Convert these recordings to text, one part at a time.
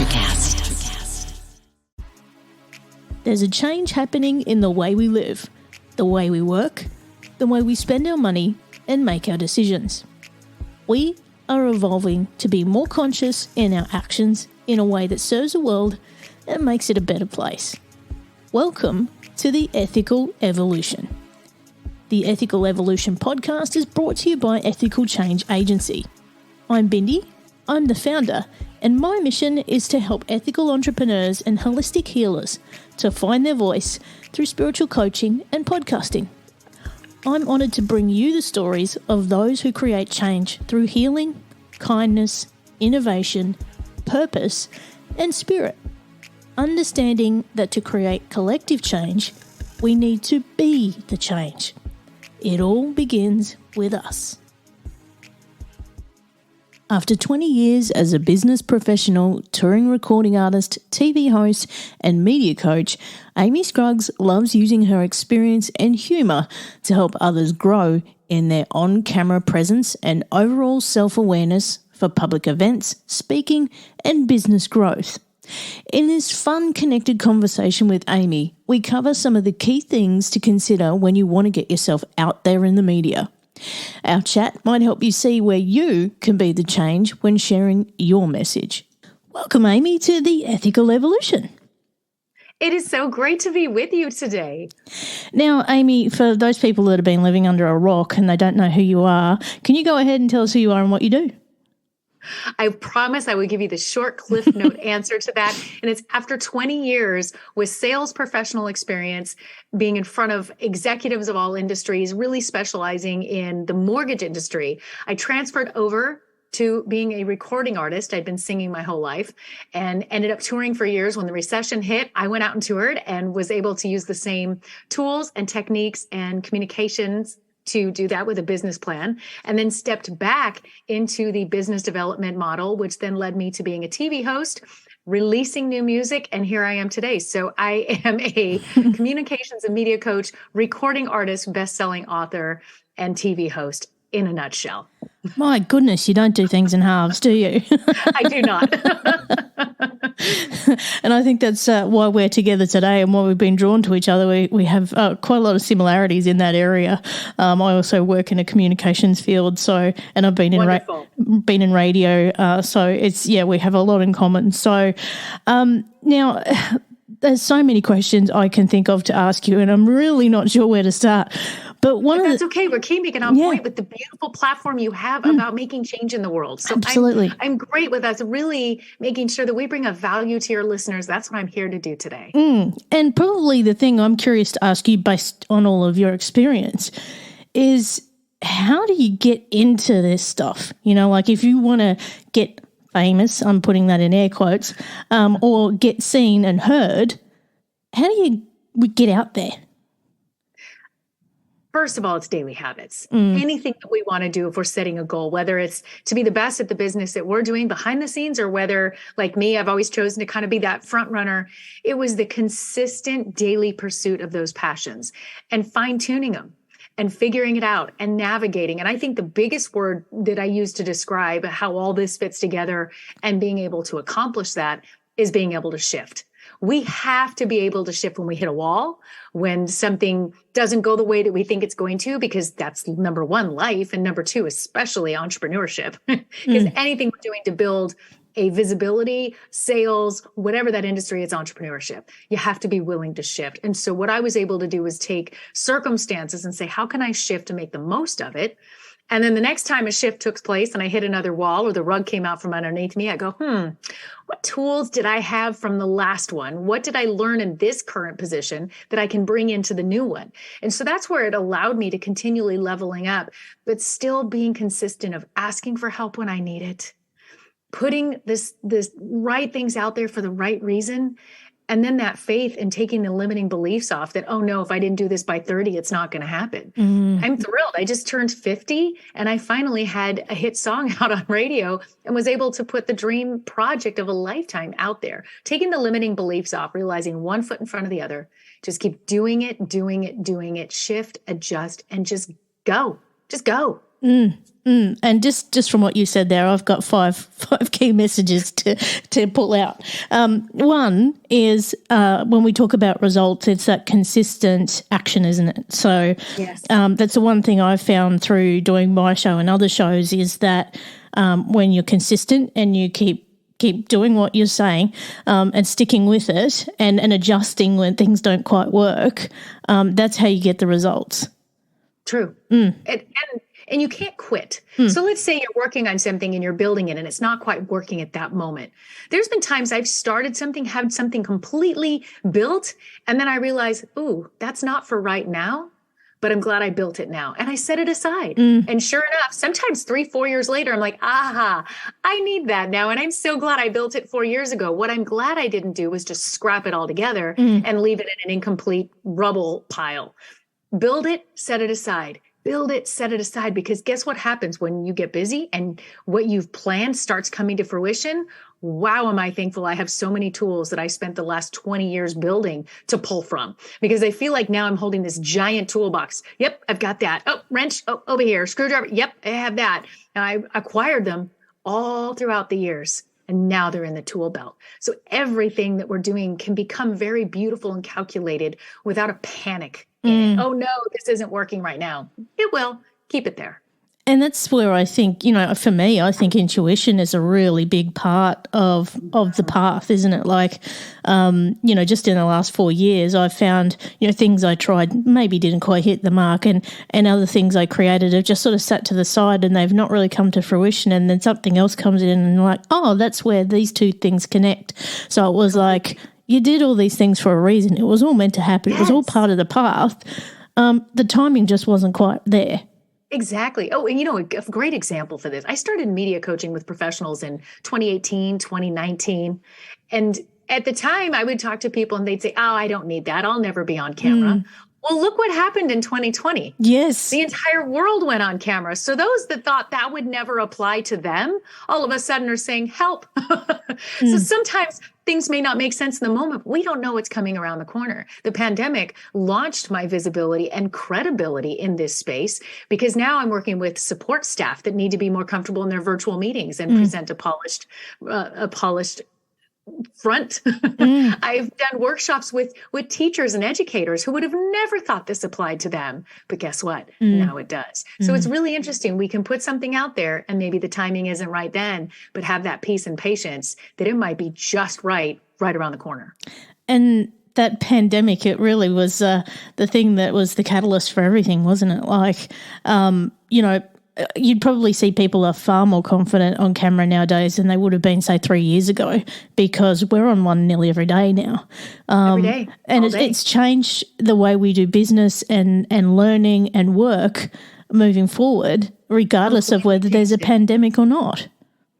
Electrocast. There's a change happening in the way we live, the way we work, the way we spend our money and make our decisions. We are evolving to be more conscious in our actions in a way that serves the world and makes it a better place. Welcome to the Ethical Evolution. The Ethical Evolution podcast is brought to you by Ethical Change Agency. I'm Bindi, I'm the founder, and my mission is to help ethical entrepreneurs and holistic healers to find their voice through spiritual coaching and podcasting. I'm honoured to bring you the stories of those who create change through healing, kindness, innovation, purpose, and spirit. Understanding that to create collective change, we need to be the change. It all begins with us. After 20 years as a business professional, touring recording artist, TV host, and media coach, Amy Scruggs loves using her experience and humour to help others grow in their on-camera presence and overall self-awareness for public events, speaking, and business growth. In this fun, connected conversation with Amy, we cover some of the key things to consider when you want to get yourself out there in the media. Our chat might help you see where you can be the change when sharing your message. Welcome, Amy, to the Ethical Evolution. It is so great to be with you today. Now, Amy, for those people that have been living under a rock and they don't know who you are, can you go ahead and tell us who you are and what you do? I promise I will give you the short cliff note answer to that. And it's after 20 years with sales professional experience, being in front of executives of all industries, really specializing in the mortgage industry, I transferred over to being a recording artist. I'd been singing my whole life and ended up touring for years. When the recession hit, I went out and toured and was able to use the same tools and techniques and communications to do that with a business plan, and then stepped back into the business development model, which then led me to being a TV host, releasing new music, and here I am today. So I am a communications and media coach, recording artist, best-selling author, and TV host in a nutshell. My goodness, you don't do things in halves, do you? I do not. And I think that's why we're together today and why we've been drawn to each other. We have quite a lot of similarities in that area. I also work in a communications field, and I've been in radio. So it's we have a lot in common. So now there's so many questions I can think of to ask you, and I'm really not sure where to start. But that's okay. We're keeping it on point with the beautiful platform you have about making change in the world. So absolutely. I'm great with us really making sure that we bring a value to your listeners. That's what I'm here to do today. And probably the thing I'm curious to ask you based on all of your experience is how do you get into this stuff? You know, like if you want to get famous, I'm putting that in air quotes, or get seen and heard, how do we get out there? First of all, it's daily habits. Anything that we want to do if we're setting a goal, whether it's to be the best at the business that we're doing behind the scenes, or whether, like me, I've always chosen to kind of be that front runner. It was the consistent daily pursuit of those passions and fine tuning them and figuring it out and navigating. And I think the biggest word that I use to describe how all this fits together and being able to accomplish that is being able to shift. We have to be able to shift when we hit a wall, when something doesn't go the way that we think it's going to, because that's number one, life, and number two, especially entrepreneurship. Because anything we're doing to build a visibility, sales, whatever that industry is, entrepreneurship, you have to be willing to shift. And so what I was able to do was take circumstances and say, how can I shift to make the most of it? And then the next time a shift took place and I hit another wall or the rug came out from underneath me, I go, what tools did I have from the last one? What did I learn in this current position that I can bring into the new one? And so that's where it allowed me to continually leveling up, but still being consistent of asking for help when I need it, putting this right things out there for the right reason. And then that faith and taking the limiting beliefs off that, oh no, if I didn't do this by 30, it's not going to happen. I'm thrilled. I just turned 50 and I finally had a hit song out on radio and was able to put the dream project of a lifetime out there, taking the limiting beliefs off, realizing one foot in front of the other, just keep doing it, shift, adjust, and just go. And just from what you said there, I've got five key messages to pull out. One is when we talk about results, it's that consistent action, isn't it? So Yes. That's the one thing I've found through doing my show and other shows is that when you're consistent and you keep doing what you're saying and sticking with it and adjusting when things don't quite work, that's how you get the results. True. And you can't quit. So let's say you're working on something and you're building it and it's not quite working at that moment. There's been times I've started something, had something completely built, and then I realize, ooh, that's not for right now, but I'm glad I built it now. And I set it aside. And sure enough, sometimes 3-4 years later, I'm like, aha, I need that now. And I'm so glad I built it 4 years ago. What I'm glad I didn't do was just scrap it all together and leave it in an incomplete rubble pile. Build it, set it aside. Build it, set it aside, because guess what happens when you get busy and what you've planned starts coming to fruition? Wow, am I thankful I have so many tools that I spent the last 20 years building to pull from, because I feel like now I'm holding this giant toolbox. Yep, I've got that. Oh, wrench, oh, over here, screwdriver. Yep, I have that. And I acquired them all throughout the years. And now they're in the tool belt. So everything that we're doing can become very beautiful and calculated without a panic in it. Oh no, this isn't working right now. It will. Keep it there. And that's where I think, for me, I think intuition is a really big part of the path, isn't it? Like, just in the last 4 years, I've found, things I tried maybe didn't quite hit the mark, and other things I created have just sort of sat to the side and they've not really come to fruition. And then something else comes in and like, oh, that's where these two things connect. So it was like, you did all these things for a reason. It was all meant to happen. Yes. It was all part of the path. The timing just wasn't quite there. Exactly. Oh, and a great example for this. I started media coaching with professionals in 2018, 2019. And at the time I would talk to people and they'd say, oh, I don't need that. I'll never be on camera. Well, look what happened in 2020. Yes. The entire world went on camera. So those that thought that would never apply to them, all of a sudden are saying, help. So sometimes things may not make sense in the moment. But we don't know what's coming around the corner. The pandemic launched my visibility and credibility in this space, because now I'm working with support staff that need to be more comfortable in their virtual meetings and present a polished front. I've done workshops with teachers and educators who would have never thought this applied to them. But guess what? Now it does. So it's really interesting. We can put something out there and maybe the timing isn't right then, but have that peace and patience that it might be just right around the corner. And that pandemic, it really was the thing that was the catalyst for everything, wasn't it? Like, you'd probably see people are far more confident on camera nowadays than they would have been, say, 3 years ago, because we're on one nearly every day now. Every day. And it's changed the way we do business and learning and work moving forward, regardless of whether there's a pandemic or not.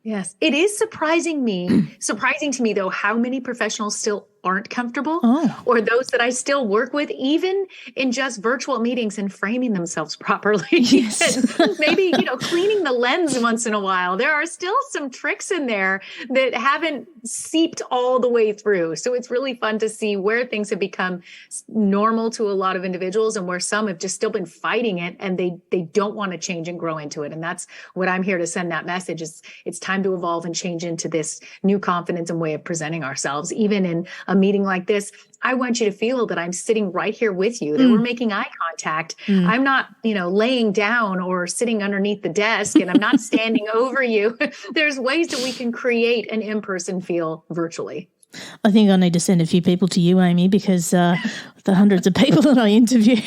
Yes. It is surprising to me, though, how many professionals still aren't comfortable, or those that I still work with, even in just virtual meetings and framing themselves properly. Yes. And maybe, cleaning the lens once in a while. There are still some tricks in there that haven't seeped all the way through. So it's really fun to see where things have become normal to a lot of individuals and where some have just still been fighting it and they don't want to change and grow into it. And that's what I'm here to send that message is it's time to evolve and change into this new confidence and way of presenting ourselves, even in a meeting like this. I want you to feel that I'm sitting right here with you, that we're making eye contact. I'm not, laying down or sitting underneath the desk, and I'm not standing over you. There's ways that we can create an in-person feel virtually. I think I need to send a few people to you, Amy, because the hundreds of people that I interview.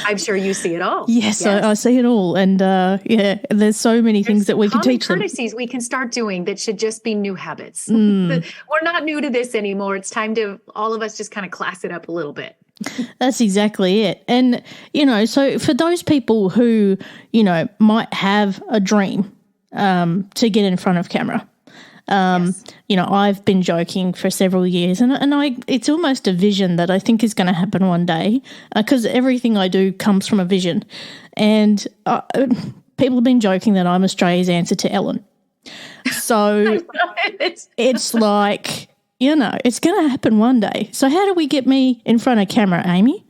I'm sure you see it all. Yes. I see it all. And there's so many things that we can teach them. Courtesies we can start doing that should just be new habits. We're not new to this anymore. It's time to all of us just kind of class it up a little bit. That's exactly it. And, so for those people who, might have a dream to get in front of camera, yes. I've been joking for several years and it's almost a vision that I think is going to happen one day, because everything I do comes from a vision. And people have been joking that I'm Australia's answer to Ellen. So it's like, it's going to happen one day. So how do we get me in front of camera, Amy?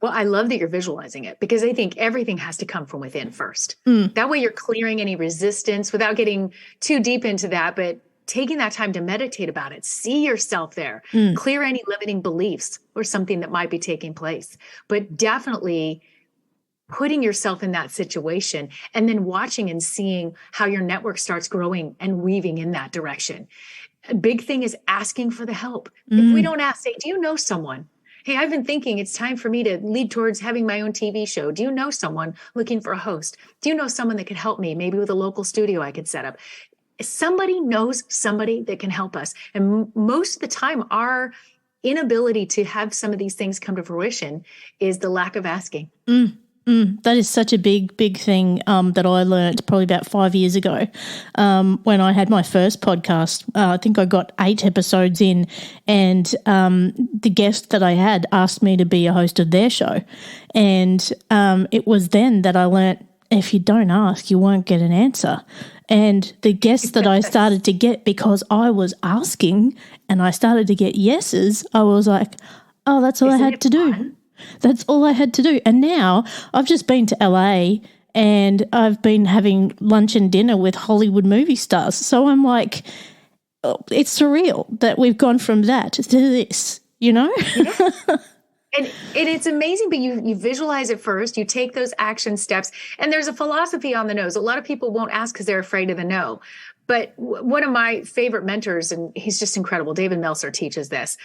Well, I love that you're visualizing it because I think everything has to come from within first. That way you're clearing any resistance without getting too deep into that, but taking that time to meditate about it, see yourself there, clear any limiting beliefs or something that might be taking place, but definitely putting yourself in that situation and then watching and seeing how your network starts growing and weaving in that direction. A big thing is asking for the help. If we don't ask, say, do you know someone? Hey, I've been thinking it's time for me to lead towards having my own TV show. Do you know someone looking for a host? Do you know someone that could help me? Maybe with a local studio I could set up. Somebody knows somebody that can help us. And most of the time, our inability to have some of these things come to fruition is the lack of asking. That is such a big thing that I learned probably about 5 years ago when I had my first podcast. I think I got 8 episodes in, and the guest that I had asked me to be a host of their show. And it was then that I learned if you don't ask, you won't get an answer. And the guests that I started to get because I was asking and I started to get yeses, I was like, oh, that's all I had to do. That's all I had to do. And now I've just been to LA and I've been having lunch and dinner with Hollywood movie stars. So I'm like, oh, it's surreal that we've gone from that to this, you know? Yeah. And it's amazing, but you visualize it first, you take those action steps, and there's a philosophy on the nose. A lot of people won't ask because they're afraid of the no. But one of my favorite mentors, and he's just incredible, David Meltzer teaches this.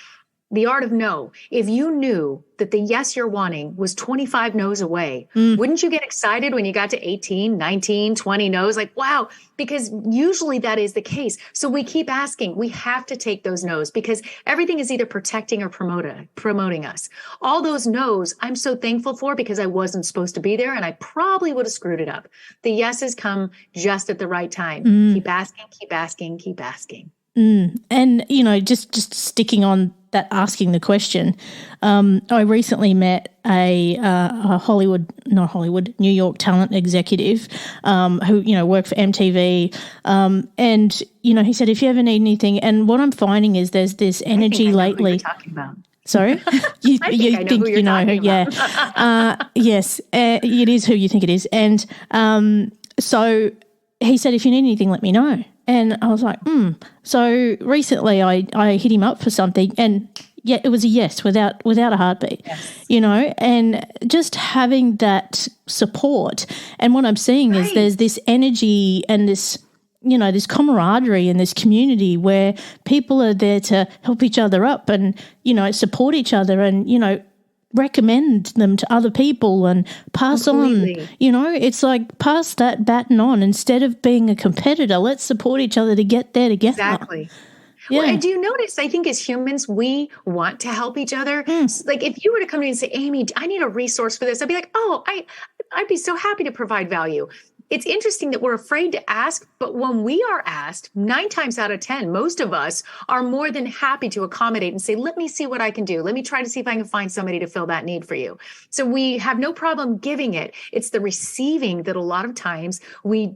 The art of no. If you knew that the yes you're wanting was 25 no's away, wouldn't you get excited when you got to 18, 19, 20 no's? Like, wow, because usually that is the case. So we keep asking. We have to take those no's because everything is either protecting or promoting us. All those no's I'm so thankful for because I wasn't supposed to be there and I probably would have screwed it up. The yeses come just at the right time. Keep asking, keep asking, keep asking. And, you know, just sticking on that asking the question, I recently met a New York talent executive who, you know, worked for MTV. And, you know, he said, if you ever need anything, and what I'm finding is there's this energy lately. Who you're talking about. Sorry? You think you know who, yeah. Yes, it is who you think it is. And so he said, if you need anything, let me know. And I was like, So recently I hit him up for something and yeah, it was a yes without a heartbeat, you know, and just having that support. And what I'm seeing is there's this energy and this, you know, this camaraderie and this community where people are there to help each other up and, you know, support each other and, you know, recommend them to other people and pass on, you know, it's like pass that baton on instead of being a competitor. Let's support each other to get there together. Exactly. Yeah. Well, and do you notice, I think as humans, we want to help each other. Like if you were to come to me and say, Amy, I need a resource for this, I'd be like, oh, I'd be so happy to provide value. It's interesting that we're afraid to ask, but when we are asked, 9 times out of 10, most of us are more than happy to accommodate and say, let me see what I can do. Let me try to see if I can find somebody to fill that need for you. So we have no problem giving it. It's the receiving that a lot of times we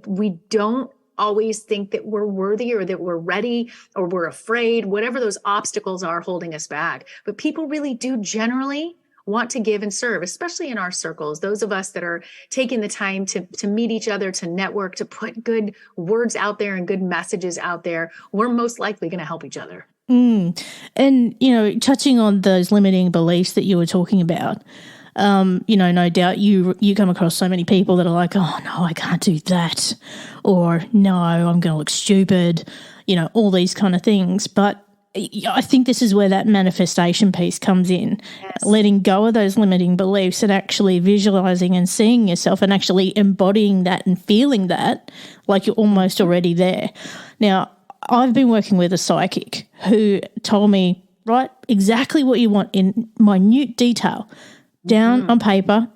don't always think that we're worthy or that we're ready or we're afraid, whatever those obstacles are holding us back. But people really do generally want to give and serve, especially in our circles, those of us that are taking the time to meet each other, to network, to put good words out there and good messages out there, we're most likely going to help each other. And, you know, touching on those limiting beliefs that you were talking about, you know, no doubt you come across so many people that are like, oh, no, I can't do that, or no, I'm going to look stupid, you know, all these kind of things. But I think this is where that manifestation piece comes in, letting go of those limiting beliefs and actually visualizing and seeing yourself and actually embodying that and feeling that like you're almost already there. Now, I've been working with a psychic who told me, write exactly what you want in minute detail down on paper.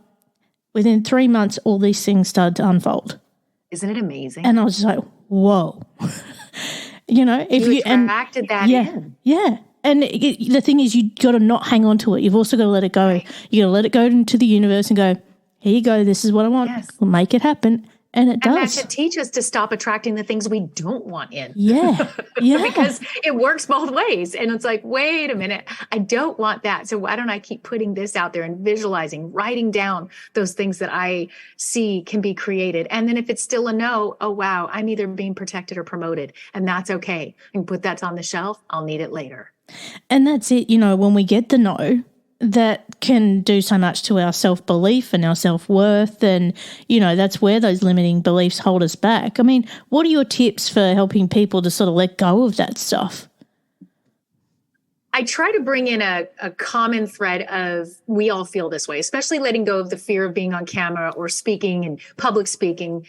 Within 3 months, all these things started to unfold. Isn't it amazing? And I was just like, whoa. You know, if you attracted that in. Yeah. And the thing is, you got to not hang on to it. You've also got to let it go. You got to let it go into the universe and go, here you go. This is what I want. We'll make it happen. And it And does. that should teach us to stop attracting the things we don't want in. Yeah. Yeah. Because it works both ways. And it's like, wait a minute, I don't want that. So why don't I keep putting this out there and visualizing, writing down those things that I see can be created. And then if it's still a no, oh, wow, I'm either being protected or promoted. And that's okay. I can put that on the shelf. I'll need it later. And that's it. When we get the no, that can do so much to our self-belief and our self-worth, and, that's where those limiting beliefs hold us back. I mean, what are your tips for helping people to sort of let go of that stuff? I try to bring in a common thread of we all feel this way, especially letting go of the fear of being on camera or speaking and public speaking.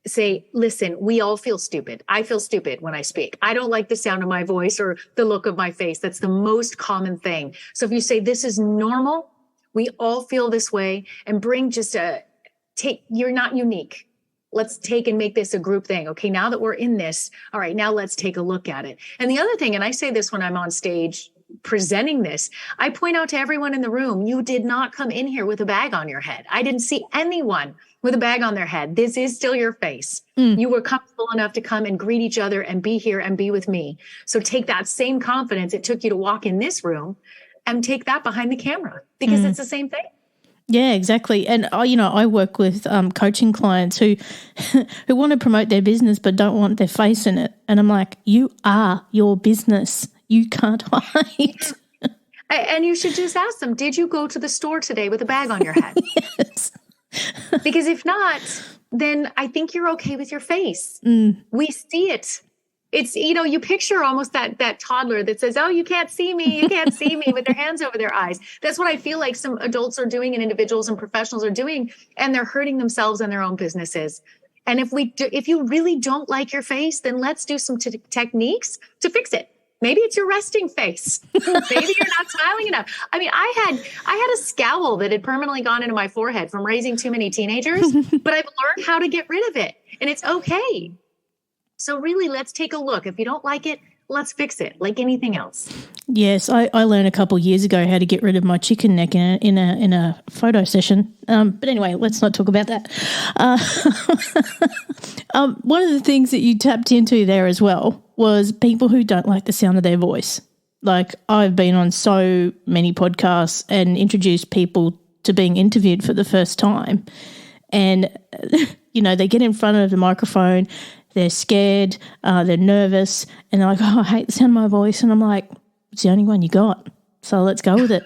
Say, listen, we all feel stupid. I feel stupid when I speak. I don't like the sound of my voice or the look of my face. That's the most common thing. So if you say this is normal, we all feel this way, and bring you're not unique. Let's take and make this a group thing. Okay, now that we're in this, all right, now let's take a look at it. And the other thing, and I say this when I'm on stage presenting this, I point out to everyone in the room, you did not come in here with a bag on your head. I didn't see anyone with a bag on their head. This is still your face. You were comfortable enough to come and greet each other and be here and be with me. So take that same confidence it took you to walk in this room and take that behind the camera, because it's the same thing. Yeah, exactly. And I work with coaching clients who who want to promote their business but don't want their face in it. And I'm like, you are your business. You can't hide. And you should just ask them, did you go to the store today with a bag on your head? Yes. Because if not, then I think you're okay with your face. We see it. It's, you picture almost that toddler that says, oh, you can't see me with their hands over their eyes. That's what I feel like some adults are doing and individuals and professionals are doing, and they're hurting themselves and their own businesses. And if you really don't like your face, then let's do some techniques to fix it. Maybe it's your resting face. Maybe you're not smiling enough. I mean, I had a scowl that had permanently gone into my forehead from raising too many teenagers, but I've learned how to get rid of it, and it's okay. So really, let's take a look. If you don't like it, let's fix it like anything else. Yes, I learned a couple of years ago how to get rid of my chicken neck in a photo session. But anyway, let's not talk about that. One of the things that you tapped into there as well was people who don't like the sound of their voice. Like, I've been on so many podcasts and introduced people to being interviewed for the first time. And, they get in front of the microphone, they're scared, they're nervous, and they're like, oh, I hate the sound of my voice. And I'm like, it's the only one you got. So let's go with it.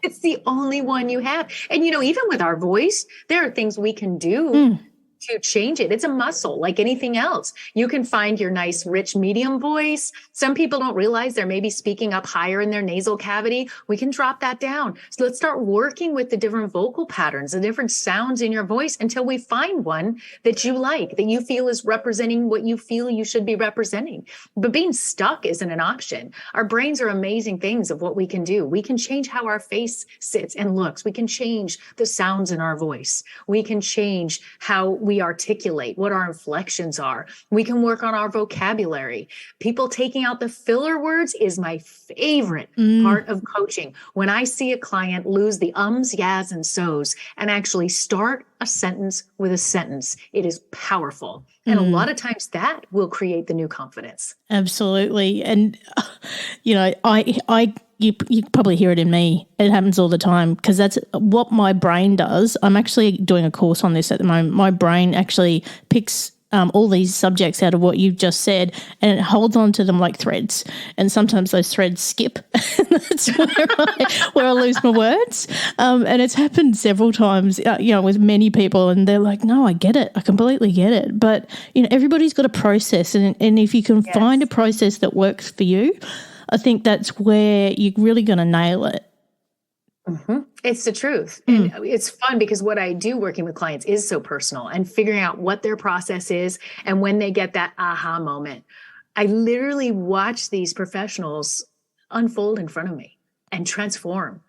It's the only one you have. And, even with our voice, there are things we can do to change it. It's a muscle like anything else. You can find your nice, rich, medium voice. Some people don't realize they're maybe speaking up higher in their nasal cavity. We can drop that down. So let's start working with the different vocal patterns, the different sounds in your voice until we find one that you like, that you feel is representing what you feel you should be representing. But being stuck isn't an option. Our brains are amazing things of what we can do. We can change how our face sits and looks. We can change the sounds in our voice. We can change how we articulate, what our inflections are. We can work on our vocabulary. People taking out the filler words is my favorite part of coaching. When I see a client lose the ums, yas, and so's and actually start a sentence with a sentence, it is powerful. And a lot of times that will create the new confidence. Absolutely. And, you probably hear it in me. It happens all the time because that's what my brain does. I'm actually doing a course on this at the moment. My brain actually picks all these subjects out of what you've just said, and it holds on to them like threads. And sometimes those threads skip. That's where I lose my words. And it's happened several times, with many people, and they're like, no, I get it. I completely get it. But, everybody's got a process. And if you can find a process that works for you, I think that's where you're really going to nail it. Mm-hmm. It's the truth. And it's fun because what I do working with clients is so personal, and figuring out what their process is. And when they get that aha moment, I literally watch these professionals unfold in front of me and transform.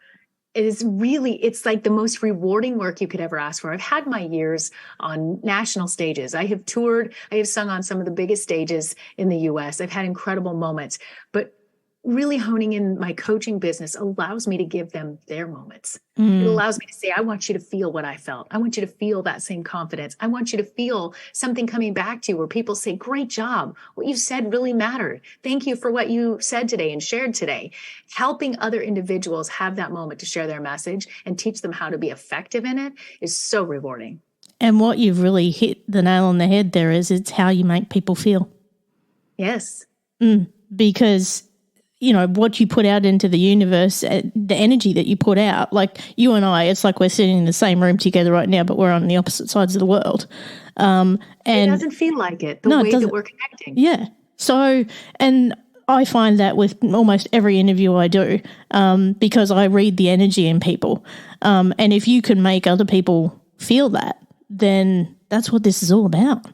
It's like the most rewarding work you could ever ask for. I've had my years on national stages. I have toured. I have sung on some of the biggest stages in the US. I've had incredible moments. But really honing in my coaching business allows me to give them their moments. It allows me to say, I want you to feel what I felt. I want you to feel that same confidence. I want you to feel something coming back to you where people say, great job. What you said really mattered. Thank you for what you said today and shared today. Helping other individuals have that moment to share their message and teach them how to be effective in it is so rewarding. And what you've really hit the nail on the head there is it's how you make people feel. Yes. Because what you put out into the universe, the energy that you put out, like you and I, it's like we're sitting in the same room together right now, but we're on the opposite sides of the world. And it doesn't feel like it, the way that we're connecting. Yeah. So, and I find that with almost every interview I do, because I read the energy in people. And if you can make other people feel that, then that's what this is all about.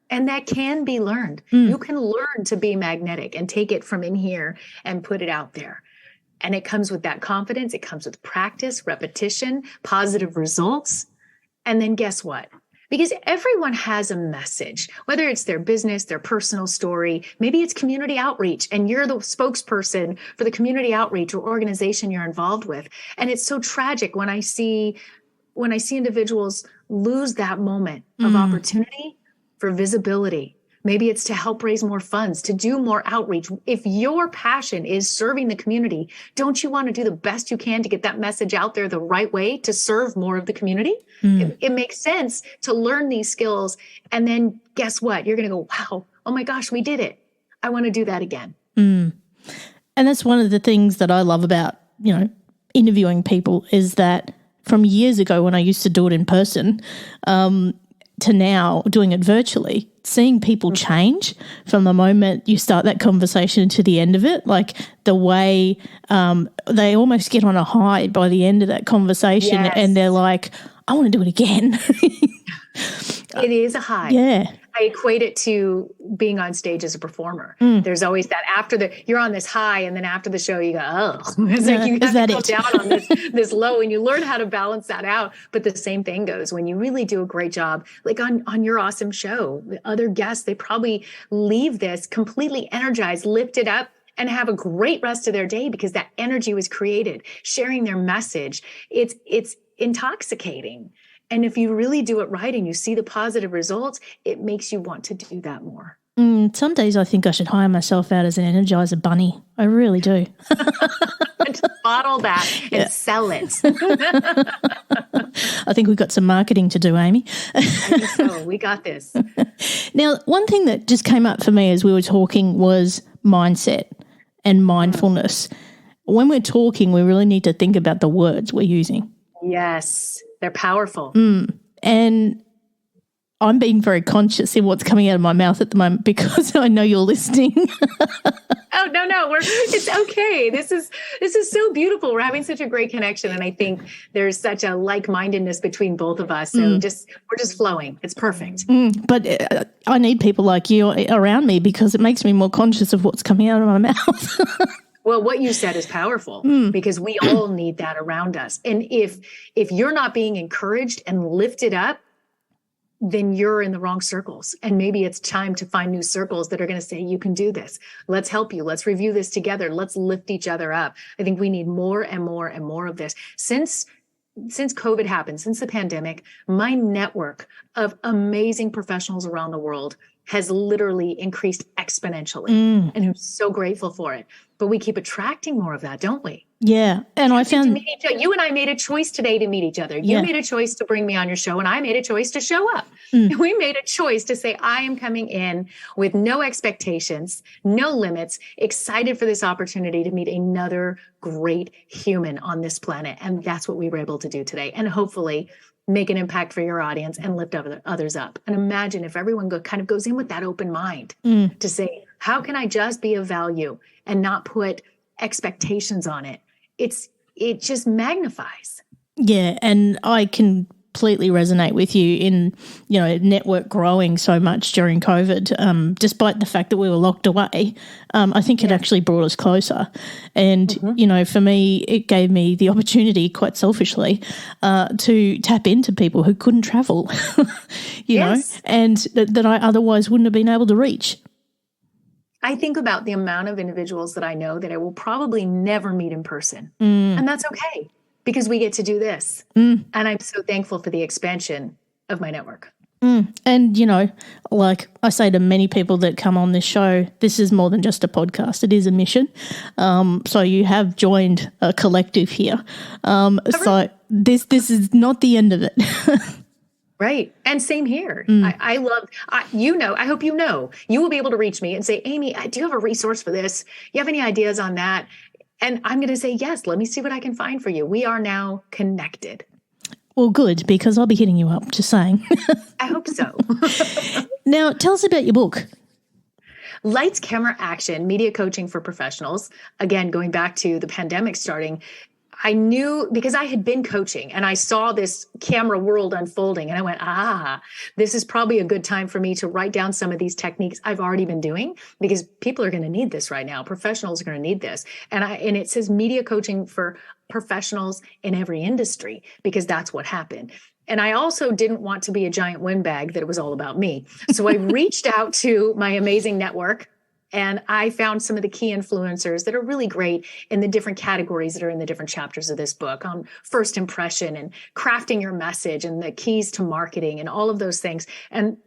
And that can be learned. You can learn to be magnetic and take it from in here and put it out there. And it comes with that confidence. It comes with practice, repetition, positive results. And then guess what? Because everyone has a message, whether it's their business, their personal story, maybe it's community outreach, and you're the spokesperson for the community outreach or organization you're involved with. And it's so tragic when I see individuals lose that moment of opportunity for visibility. Maybe it's to help raise more funds, to do more outreach. If your passion is serving the community, don't you want to do the best you can to get that message out there the right way to serve more of the community? It makes sense to learn these skills. And then guess what? You're going to go, wow, oh my gosh, we did it. I want to do that again. And that's one of the things that I love about, interviewing people is that from years ago when I used to do it in person, to now doing it virtually, seeing people change from the moment you start that conversation to the end of it, like the way they almost get on a high by the end of that conversation and they're like, I want to do it again. It is a high. Yeah. I equate it to being on stage as a performer. There's always that you're on this high, and then after the show you go, oh, it's like you have to go down on this low, and you learn how to balance that out. But the same thing goes when you really do a great job, like on your awesome show, the other guests, they probably leave this completely energized, lifted up, and have a great rest of their day because that energy was created, sharing their message. It's intoxicating. And if you really do it right and you see the positive results, it makes you want to do that more. Some days I think I should hire myself out as an Energizer bunny. I really do. Just bottle that and sell it. I think we've got some marketing to do, Amy. I think so. We got this. Now, one thing that just came up for me as we were talking was mindset and mindfulness. When we're talking, we really need to think about the words we're using. Yes. They're powerful. And I'm being very conscious in what's coming out of my mouth at the moment because I know you're listening. Oh, no, it's okay. This is so beautiful. We're having such a great connection. And I think there's such a like-mindedness between both of us. So we're just flowing. It's perfect. But I need people like you around me because it makes me more conscious of what's coming out of my mouth. Well, what you said is powerful because we all need that around us. And if you're not being encouraged and lifted up, then you're in the wrong circles. And maybe it's time to find new circles that are going to say, you can do this. Let's help you. Let's review this together. Let's lift each other up. I think we need more and more and more of this. Since COVID happened, since the pandemic, my network of amazing professionals around the world has literally increased exponentially. And I'm so grateful for it. But we keep attracting more of that, don't we? Yeah. And I found you and I made a choice today to meet each other. You made a choice to bring me on your show, and I made a choice to show up. We made a choice to say, I am coming in with no expectations, no limits, excited for this opportunity to meet another great human on this planet. And that's what we were able to do today. And hopefully make an impact for your audience and lift others up. And imagine if everyone kind of goes in with that open mind to say, how can I just be of value and not put expectations on it? It just magnifies. Yeah, and I completely resonate with you in, network growing so much during COVID, despite the fact that we were locked away. I think it actually brought us closer. And, for me, it gave me the opportunity, quite selfishly, to tap into people who couldn't travel, know, and that I otherwise wouldn't have been able to reach. I think about the amount of individuals that I know that I will probably never meet in person. And that's okay because we get to do this. And I'm so thankful for the expansion of my network. And, you know, like I say to many people that come on this show, this is more than just a podcast. It is a mission. So you have joined a collective here. So this is not the end of it. Right. And same here. I hope you know, you will be able to reach me and say, Amy, do you have a resource for this? You have any ideas on that? And I'm going to say, yes, let me see what I can find for you. We are now connected. Well, good, because I'll be hitting you up, just saying. I hope so. Now, tell us about your book. Lights, Camera, Action, Media Coaching for Professionals. Again, going back to the pandemic starting, I knew because I had been coaching and I saw this camera world unfolding and I went, this is probably a good time for me to write down some of these techniques I've already been doing because people are going to need this right now. Professionals are going to need this. And it says media coaching for professionals in every industry because that's what happened. And I also didn't want to be a giant windbag that it was all about me. So I reached out to my amazing network. And I found some of the key influencers that are really great in the different categories that are in the different chapters of this book on first impression and crafting your message and the keys to marketing and all of those things. And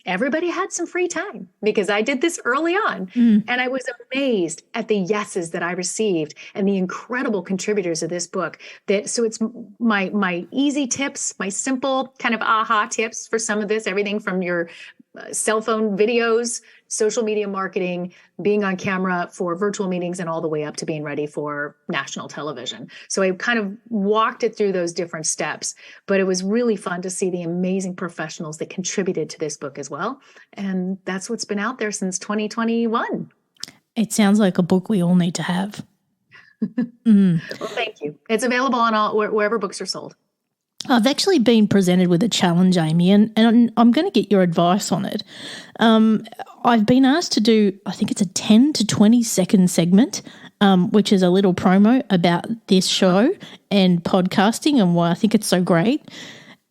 everybody had some free time because I did this early on. And I was amazed at the yeses that I received and the incredible contributors of this book. So it's my easy tips, my simple kind of aha tips for some of this, everything from your cell phone videos, social media marketing, being on camera for virtual meetings, and all the way up to being ready for national television. So I kind of walked it through those different steps, but it was really fun to see the amazing professionals that contributed to this book as well. And that's what's been out there since 2021. It sounds like a book we all need to have. Well, thank you. It's available on wherever books are sold. I've actually been presented with a challenge, Amy, and I'm going to get your advice on it. I've been asked to do, I think it's a 10 to 20 second segment, which is a little promo about this show and podcasting and why I think it's so great.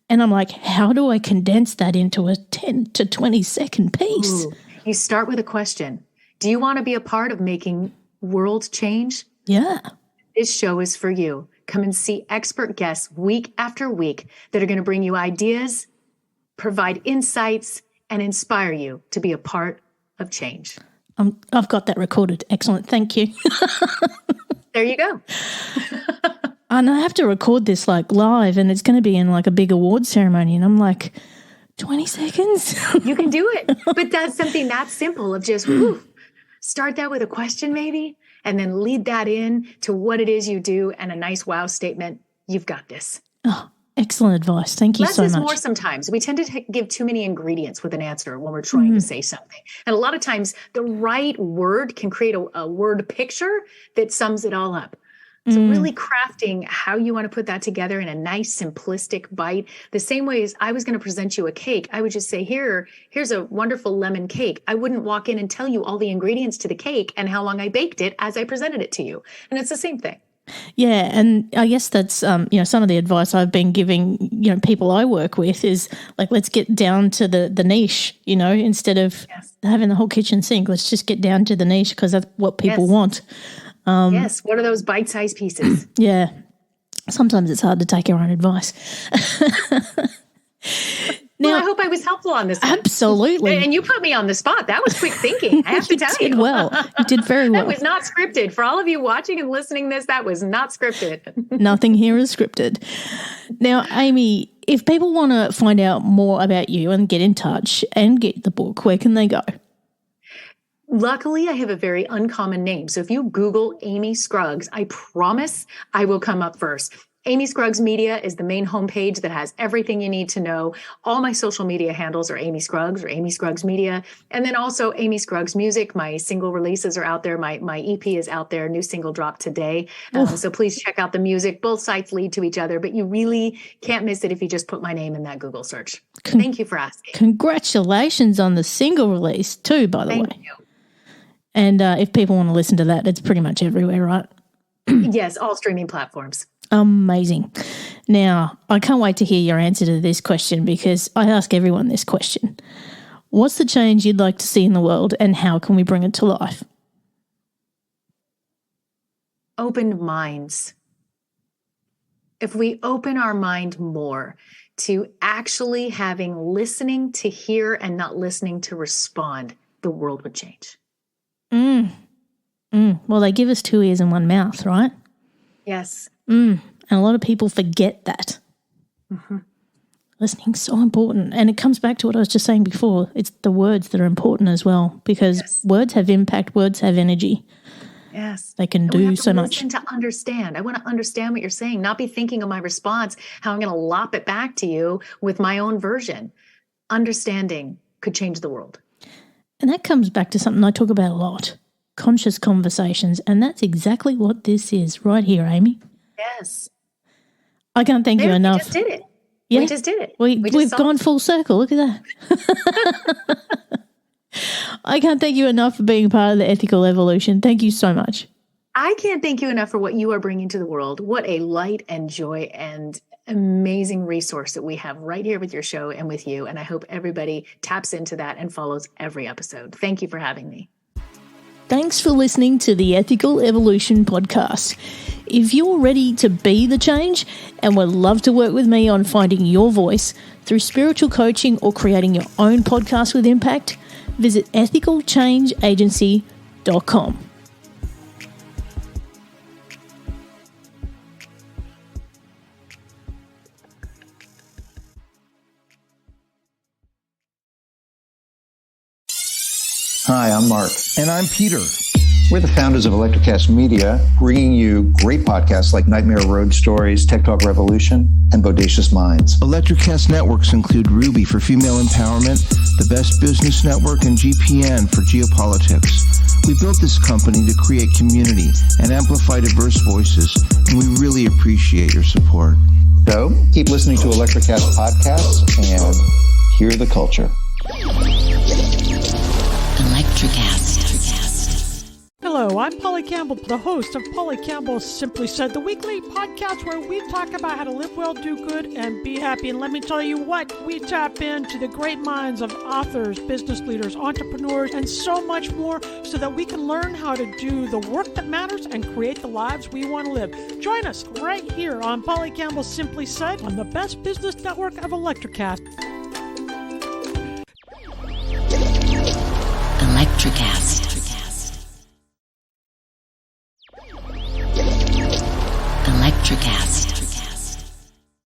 And I'm like, how do I condense that into a 10 to 20 second piece? Ooh. You start with a question. Do you want to be a part of making world change? Yeah. This show is for you. Come and see expert guests week after week that are going to bring you ideas, provide insights, and inspire you to be a part of change. I've got that recorded. Excellent. Thank you. There you go. And I have to record this like live, and it's going to be in like a big award ceremony. And I'm like, 20 seconds? You can do it. But that's something that simple of just start that with a question maybe, and then lead that in to what it is you do and a nice wow statement. You've got this. Oh, excellent advice. Thank you so much. Less is more sometimes. We tend to give too many ingredients with an answer when we're trying to say something. And a lot of times the right word can create a word picture that sums it all up. So really crafting how you want to put that together in a nice, simplistic bite. The same way as I was going to present you a cake, I would just say, here's a wonderful lemon cake. I wouldn't walk in and tell you all the ingredients to the cake and how long I baked it as I presented it to you. And it's the same thing. Yeah, and I guess that's some of the advice I've been giving people I work with is like, let's get down to the niche, instead of having the whole kitchen sink. Let's just get down to the niche because that's what people want. Yes. What are those bite-sized pieces? Yeah. Sometimes it's hard to take your own advice. Now, well, I hope I was helpful on this one. Absolutely. And you put me on the spot. That was quick thinking. I have to tell you. You did well. You did very well. That was not scripted. For all of you watching and listening to this, that was not scripted. Nothing here is scripted. Now, Amy, if people want to find out more about you and get in touch and get the book, where can they go? Luckily, I have a very uncommon name. So if you Google Amy Scruggs, I promise I will come up first. Amy Scruggs Media is the main homepage that has everything you need to know. All my social media handles are Amy Scruggs or Amy Scruggs Media. And then also Amy Scruggs Music. My single releases are out there. My EP is out there. New single dropped today. So please check out the music. Both sites lead to each other, but you really can't miss it if you just put my name in that Google search. Thank you for asking. Congratulations on the single release too, by the way. Thank you. And if people want to listen to that, it's pretty much everywhere, right? Yes, all streaming platforms. Amazing. Now, I can't wait to hear your answer to this question because I ask everyone this question. What's the change you'd like to see in the world, and how can we bring it to life? Open minds. If we open our mind more to actually listening to hear and not listening to respond, the world would change. Well, they give us 2 ears and 1 mouth, right? Yes. And a lot of people forget that. Mm-hmm. Listening's so important. And it comes back to what I was just saying before. It's the words that are important as well, because words have impact, words have energy. Yes. They can do so much. To understand. I want to understand what you're saying, not be thinking of my response, how I'm going to lop it back to you with my own version. Understanding could change the world. And that comes back to something I talk about a lot, conscious conversations. And that's exactly what this is right here, Amy. Yes. I can't thank you enough. We just did it. Yeah. We just did it. We've gone full circle. Look at that. I can't thank you enough for being part of the ethical evolution. Thank you so much. I can't thank you enough for what you are bringing to the world. What a light and joy and amazing resource that we have right here with your show and with you. And I hope everybody taps into that and follows every episode. Thank you for having me. Thanks for listening to the Ethical Evolution Podcast. If you're ready to be the change and would love to work with me on finding your voice through spiritual coaching or creating your own podcast with impact, visit ethicalchangeagency.com. Hi, I'm Mark. And I'm Peter. We're the founders of Electrocast Media, bringing you great podcasts like Nightmare Road Stories, Tech Talk Revolution, and Bodacious Minds. Electrocast networks include Ruby for female empowerment, the Best Business Network, and GPN for geopolitics. We built this company to create community and amplify diverse voices, and we really appreciate your support. So, keep listening to Electrocast podcasts and hear the culture. Electrocast. Hello, I'm Polly Campbell, the host of Polly Campbell Simply Said, the weekly podcast where we talk about how to live well, do good, and be happy. And let me tell you what, we tap into the great minds of authors, business leaders, entrepreneurs, and so much more so that we can learn how to do the work that matters and create the lives we want to live. Join us right here on Polly Campbell Simply Said on the Best Business Network of Electrocast. Electrocast. Electrocast.